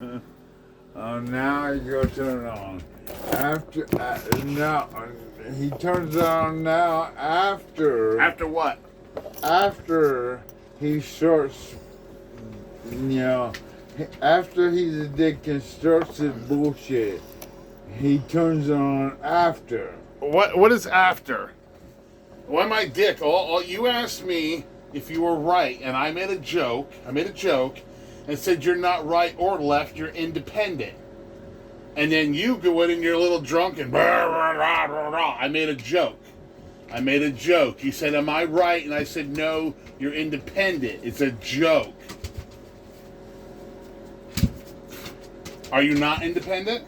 Now you turn it on. After now, he turns it on now. After what? After he starts, after he's a dick and starts his bullshit, he turns it on after. What is after? Why am I dick? All you asked me if you were right, and I made a joke. And said you're not right or left. You're independent. And then you go in and you're a little drunk and I made a joke. You said, "Am I right?" And I said, "No, you're independent. It's a joke." Are you not independent?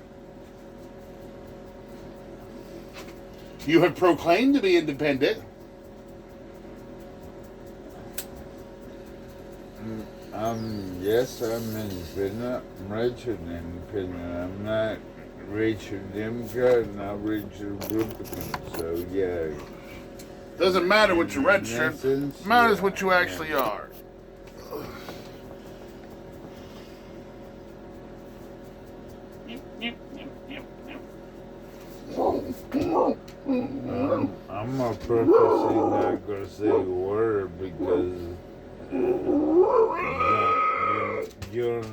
You have proclaimed to be independent. Yes, I'm independent. I'm Richard independent. I'm not Richard Democrat, not Richard Republican. So, yeah. Doesn't matter what you registered. Matters what you actually are. I'm purposely not going to say a word because you're going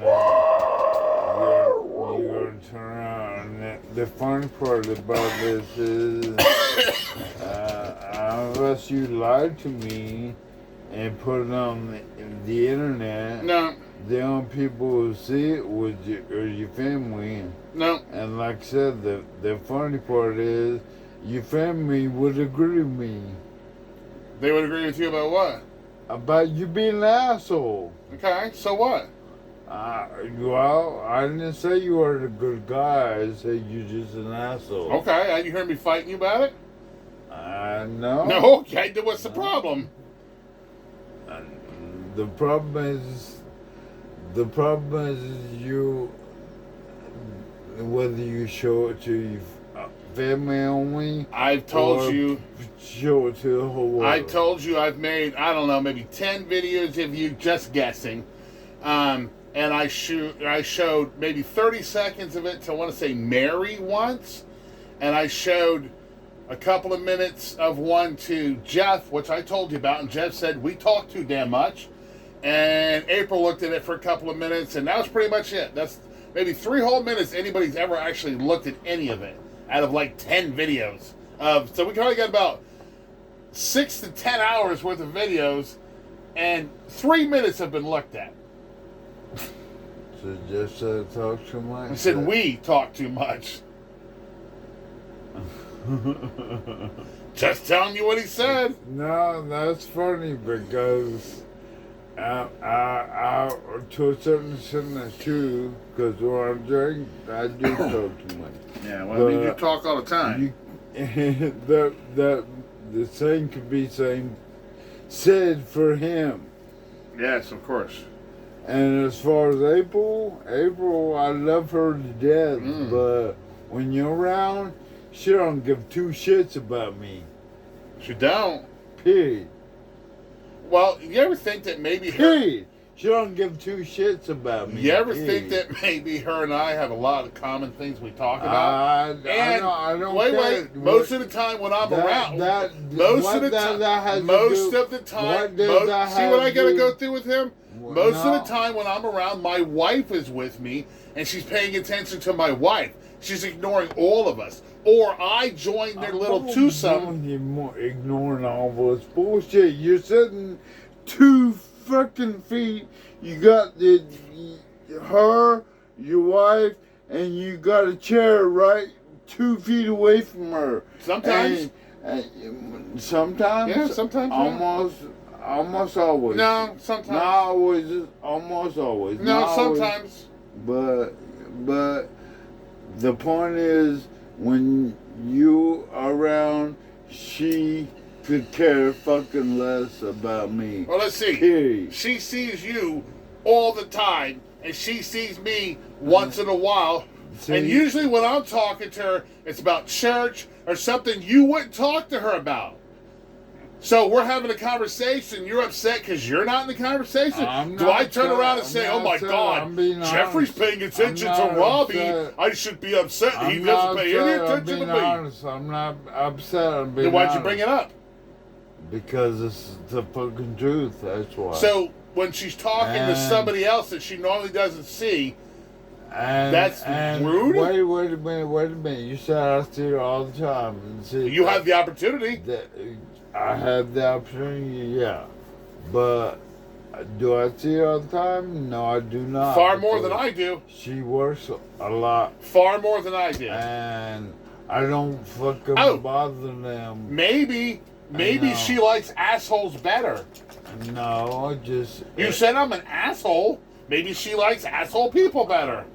to turn around. The fun part about this is unless you lie to me and put it on the internet, No. the only people who see it was your family. No. And like I said, the funny part is your family would agree with me. They would agree with you about what? About you being an asshole. Okay, so what? Well, I didn't say you were a good guy. I said you're just an asshole. Okay, and you heard me fighting you about it? No. No, okay, then what's the problem? The problem is you, whether you show it to your family only. I've told you. Show it to the whole world. I told you I've made, I don't know, maybe 10 videos of you just guessing. And I showed maybe 30 seconds of it to, I want to say, Mary once. And I showed a couple of minutes of one to Jeff, which I told you about. And Jeff said, "We talk too damn much." And April looked at it for a couple of minutes. And that was pretty much it. That's maybe 3 whole minutes anybody's ever actually looked at any of it out of like 10 videos. So we can only get about 6 to 10 hours worth of videos. And 3 minutes have been looked at. So just talk too much? I said, we talk too much. Just telling you what he said. No, that's funny because I to a certain extent that's true. Because when I drink, I do talk too much. Yeah, well, I mean, you talk all the time. The same could be said for him. Yes, of course. And as far as April, I love her to death. But when you're around, she don't give 2 shits about me. She don't. Period. Well, you ever think that maybe Period. She don't give 2 shits about me. You ever think that maybe her and I have a lot of common things we talk about? I don't wait. Most of the time when I'm around, most of the time, see what I gotta go through with him? Most of the time when I'm around, my wife is with me, and she's paying attention to my wife. She's ignoring all of us. Or I join their little twosome. Ignoring all this bullshit. You're sitting 2 fucking feet. You got her, your wife, and you got a chair right 2 feet away from her. Sometimes. Sometimes? Yeah, sometimes. Almost always. No, sometimes. Not always. Almost always. No, not sometimes. Always. But the point is, when you are around, she could care fucking less about me. Well, let's see. Period. She sees you all the time, and she sees me once in a while. And usually when I'm talking to her, it's about church or something you wouldn't talk to her about. So we're having a conversation. You're upset because you're not in the conversation? Do I turn around and say, oh my God, Jeffrey's paying attention to Robbie. I should be upset. He doesn't pay any attention to me. I'm not upset. Then why'd you bring it up? Because it's the fucking truth. That's why. So when she's talking to somebody else that she normally doesn't see, that's rude? Wait a minute. You said I see it all the time. See, you have the opportunity. I have the opportunity, yeah. But do I see her all the time? No, I do not. Far more than I do. She works a lot. Far more than I do. And I don't fucking bother them. Maybe she likes assholes better. No, You said I'm an asshole. Maybe she likes asshole people better.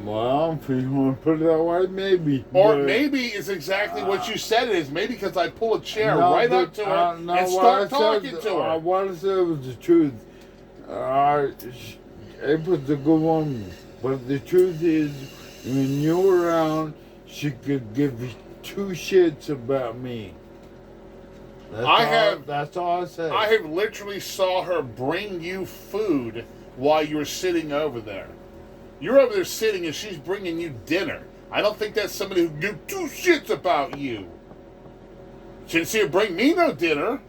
Well, if you want to put it that way, maybe. Or maybe it's exactly what you said it is. Maybe because I pull a chair right up to her and start talking to her. What I said was the truth. April's a good woman. But the truth is, when you're around, she could give you two shits about me. That's all I said. I have literally saw her bring you food while you were sitting over there. You're over there sitting and she's bringing you dinner. I don't think that's somebody who gives two shits about you. She didn't see her bring me no dinner.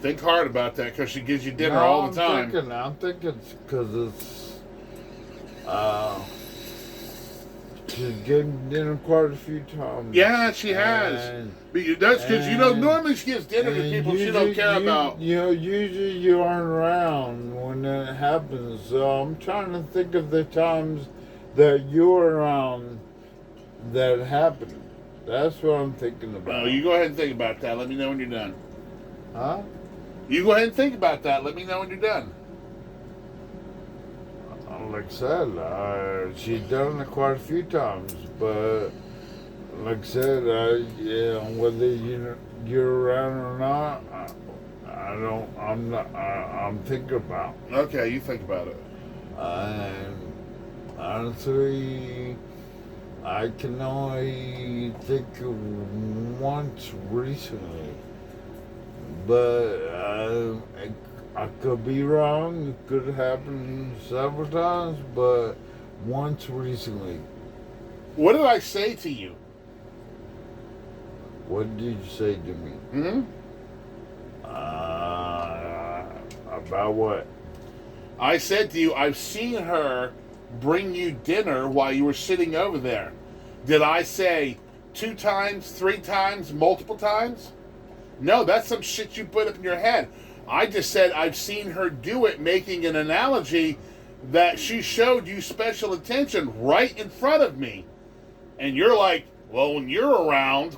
Think hard about that because she gives you dinner all the time. I'm thinking it's because it's... She's given dinner quite a few times. Yeah, she has. That's because, normally she gives dinner to people she don't care about. Usually you aren't around when that happens. So I'm trying to think of the times that you're around that happened. That's what I'm thinking about. Oh, you go ahead and think about that. Let me know when you're done. Huh? You go ahead and think about that. Let me know when you're done. Like I said, she's done it quite a few times, but like I said, whether you're around or not, I'm thinking about. Okay, you think about it. And honestly, I can only think of once recently, but I could be wrong. It could happen several times, but once recently. What did I say to you? What did you say to me? About what? I said to you, I've seen her bring you dinner while you were sitting over there. Did I say 2 times, 3 times, multiple times? No, that's some shit you put up in your head. I just said I've seen her do it, making an analogy that she showed you special attention right in front of me. And you're like, well, when you're around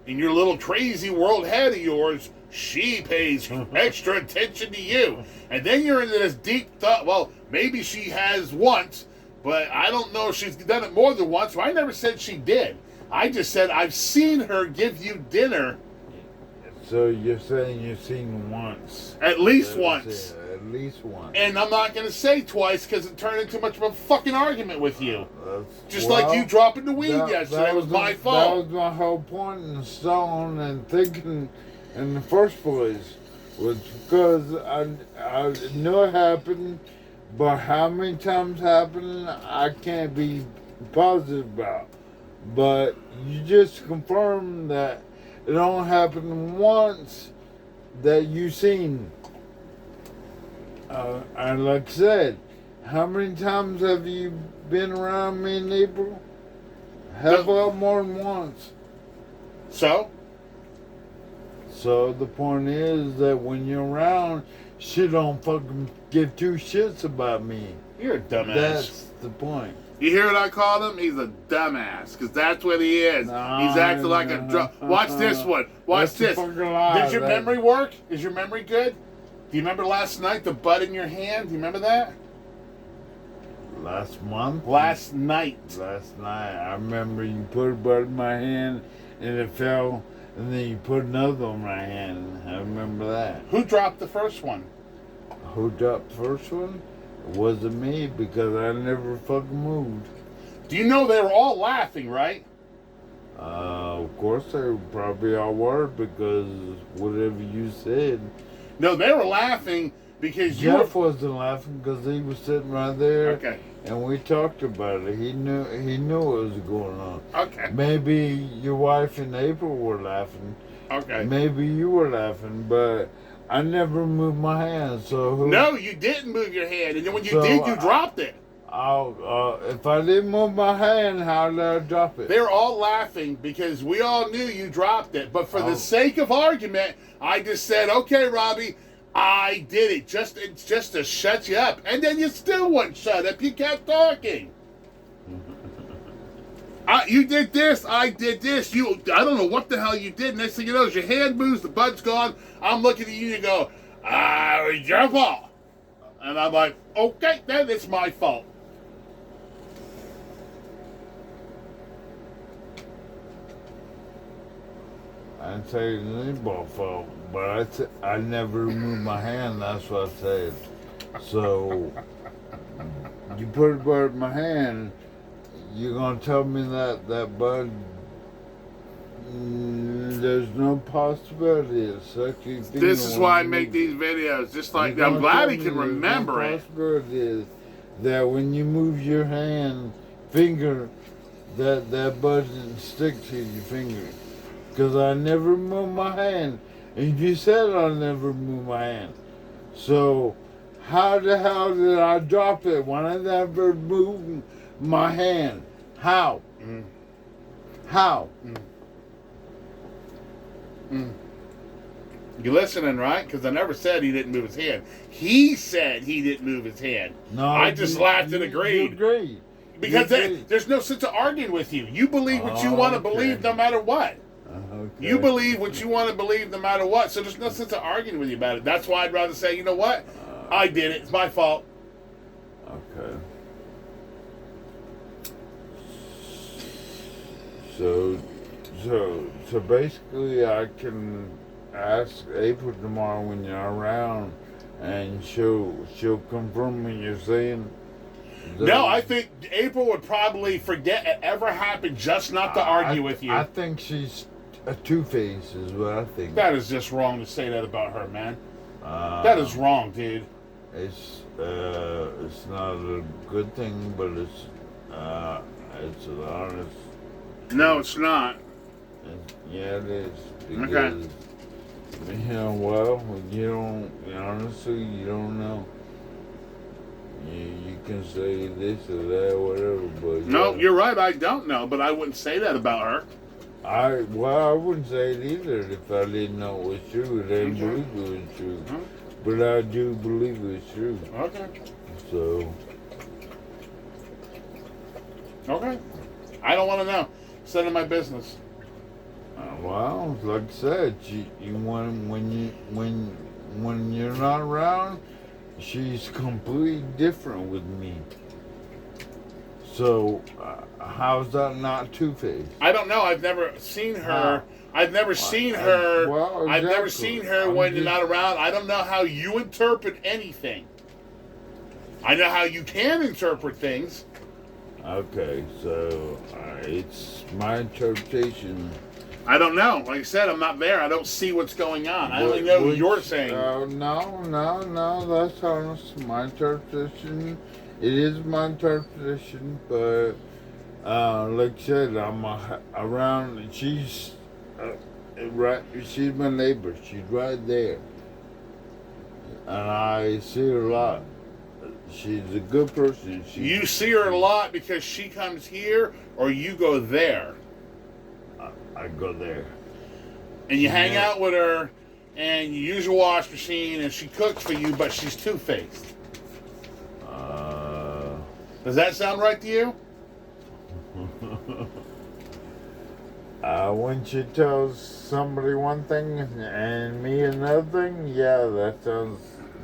in your little crazy world head of yours, she pays extra attention to you. And then you're into this deep thought, well, maybe she has once, but I don't know if she's done it more than once. So I never said she did. I just said I've seen her give you dinner. So you're saying you've seen once. At least once. At least once. And I'm not going to say twice because it turned into much of a fucking argument with you. Like you dropping the weed yesterday was my fault. That was my whole point in stone and thinking in the first place. Was because I knew it happened, but how many times happened, I can't be positive about. But you just confirmed that it only happened once that you seen. And like I said, how many times have you been around me in April? Have more than once. So the point is that when you're around, she don't fucking give 2 shits about me. You're a dumbass. That's the point. You hear what I called him? He's a dumbass, because that's what he is. He's acting like a drunk. Watch this one. Watch this. Did your memory work? Is your memory good? Do you remember last night, the bud in your hand? Do you remember that? Last month? Last night. Last night. I remember you put a bud in my hand, and it fell, and then you put another on my hand. I remember that. Who dropped the first one? Who dropped the first one? It wasn't me, because I never fucking moved. Do you know they were all laughing, right? Of course they probably all were, because whatever you said. No, they were laughing because Jeff wasn't laughing because he was sitting right there. Okay. And we talked about it. He knew what was going on. Okay. Maybe your wife and April were laughing. Okay. Maybe you were laughing, but I never moved my hand. So no, you didn't move your hand, and then when you did, you dropped it. If I didn't move my hand, how did I drop it? They were all laughing because we all knew you dropped it. But for the sake of argument, I just said, "Okay, Robbie, I did it. It's just to shut you up." And then you still wouldn't shut up. You kept talking. You did this. I did this. I don't know what the hell you did. Next thing you know, is your hand moves, the bud's gone. I'm looking at you and you go, it's your fault. And I'm like, okay, then it's my fault. I didn't say it was anybody's fault, but I never moved my hand. That's what I said. So you put a bird in my hand. You're gonna tell me that bud? There's no possibility of such a thing. This is why I make these videos. Just like I'm glad he can remember it. The possibility is that when you move your finger, that bud didn't stick to your finger. Because I never moved my hand. And you said I never moved my hand. So, how the hell did I drop it when I never moved my hand? How? Mm. How? Mm. Mm. You listening, right? Because I never said he didn't move his hand. He said he didn't move his hand. No, I just laughed and agreed. You agreed. Because there's no sense of arguing with you. You believe what you want to believe no matter what. Okay. You believe what you want to believe no matter what, so there's no sense of arguing with you about it. That's why I'd rather say, you know what? I did it. It's my fault. Okay. So basically I can ask April tomorrow when you're around, and she'll confirm what you're saying. No, I think April would probably forget it ever happened just not to argue with you. I think she's a two-face is what I think. That is just wrong to say that about her, man. That is wrong, dude. It's not a good thing, but it's an honest. No, it's not. Yeah, it is. Because, Okay. Well, honestly, you don't know. You can say this or that, whatever, but no, you're right. I don't know, but I wouldn't say that about her. I wouldn't say it either if I didn't know it was true. I didn't believe it was true, but I do believe it was true. Okay. So. Okay. I don't want to know. It's none of my business. Well, like I said, when you're not around, she's completely different with me. So, how's that not two-faced? I don't know. I've never seen her. I've never seen her. Well, exactly. I've never seen her when you're not around. I don't know how you interpret anything. I know how you can interpret things. Okay, so it's my interpretation. I don't know. Like I said, I'm not there. I don't see what's going on. I only know what you're saying. No, that's honest. My interpretation. It is my interpretation, but like I said, I'm around. She's right. She's my neighbor. She's right there, and I see her a lot. She's a good person. You see her a lot because she comes here, or you go there. I go there. And you hang out with her, and you use your wash machine, and she cooks for you, but she's two-faced. Does that sound right to you? When she tells somebody one thing and me another thing, yeah, that sounds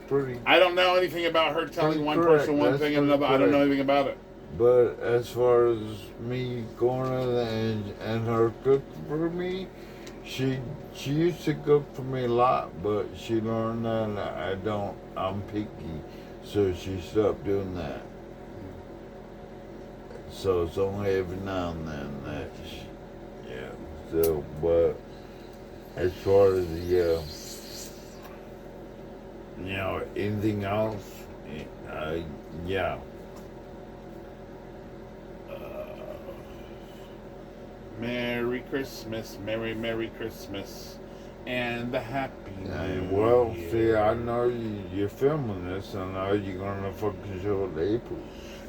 pretty. I don't know anything about her telling one person one thing and another. I don't know anything about it. But as far as me going and her cooking for me, she used to cook for me a lot, but she learned that I'm picky, so she stopped doing that. So it's only every now and then that, yeah. So, but as far as the, anything else, yeah. Merry Christmas, Merry Christmas, and a Happy New Well, Year. see, I know you're filming this, and I know you're gonna fucking show it to April.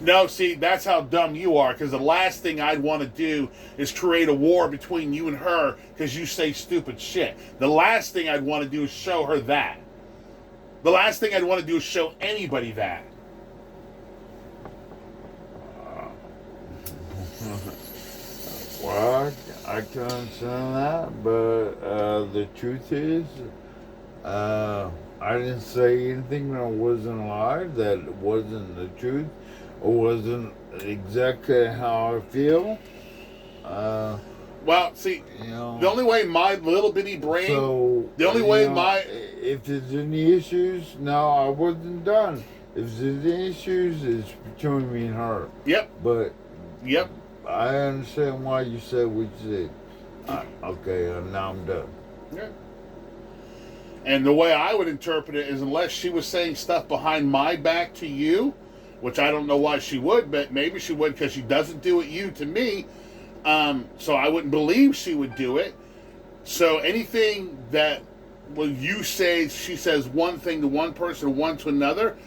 No, see, that's how dumb you are, because the last thing I'd want to do is create a war between you and her because you say stupid shit. The last thing I'd want to do is show her that. The last thing I'd want to do is show anybody that. Well, I can understand that, but the truth is, I didn't say anything that wasn't a lie, that wasn't the truth, or wasn't exactly how I feel. Well, see, the only way my little bitty brain, if there's any issues, no, I wasn't done. If there's any issues, it's between me and her. Yep. But, yep. I understand why you said what you said. Okay, now I'm done. Yeah. And the way I would interpret it is, unless she was saying stuff behind my back to you, which I don't know why she would, but maybe she would because she doesn't do it you to me. So I wouldn't believe she would do it. So anything that when you say she says one thing to one person, one to another,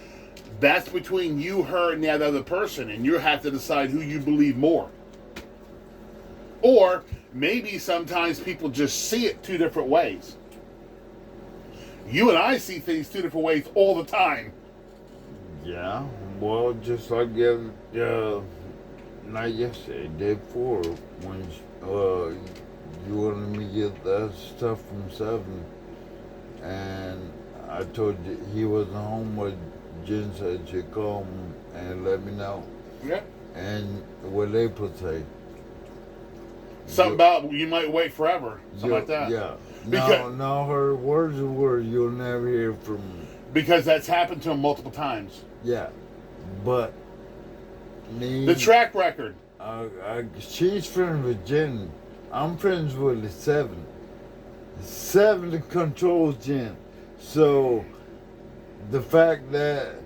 that's between you, her, and that other person, and you have to decide who you believe more. Or maybe sometimes people just see it two different ways. You and I see things two different ways all the time. Yeah, well, just like not yesterday, day before, when you wanted me to get that stuff from 7, and I told you he wasn't home, but Jen said she'd call him and let me know. Yeah. And what April say? Something about you might wait forever. Something like that. Yeah. No, her words were, you'll never hear from me. Because that's happened to him multiple times. Yeah. But me... The track record. She's friends with Jen. I'm friends with the 7. 7 controls Jen. So, the fact that,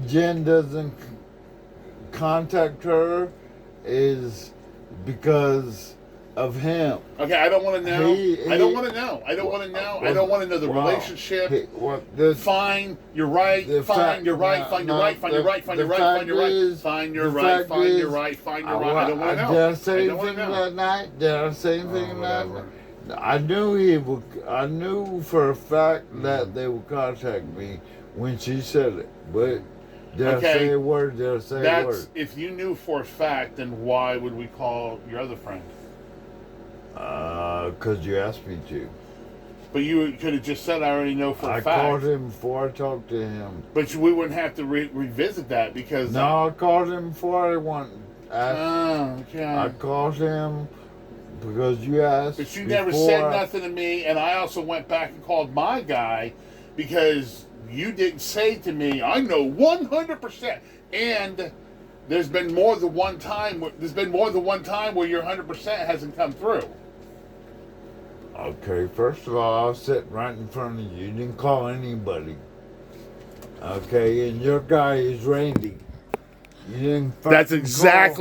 Jen doesn't contact her is because of him. Okay, I don't want to know. I don't want to know. I don't want to know. I don't want to know the relationship. Fine, you're right. Fine, you're right. Fine, you're right. Fine, you're right. Fine, you're right. Fine, you're right. Fine, you're right. Fine, you're right. Fine, you're right. I don't want to know. Did I say anything that night? Did I say anything that night? I knew for a fact that they would contact me when she said it, but did I say a word? Did I say a word? If you knew for a fact, then why would we call your other friend? Because you asked me to. But you could have just said, I already know for a fact. I called him before I talked to him. But we wouldn't have to revisit that because... No, I called him before I went. Okay. I called him because you asked. But you never said nothing to me, and I also went back and called my guy because you didn't say to me, I know 100%. And there's been more than one time where your 100% hasn't come through. Okay, first of all, I was sitting right in front of you. You didn't call anybody. Okay, and your guy is Randy. You didn't That's exactly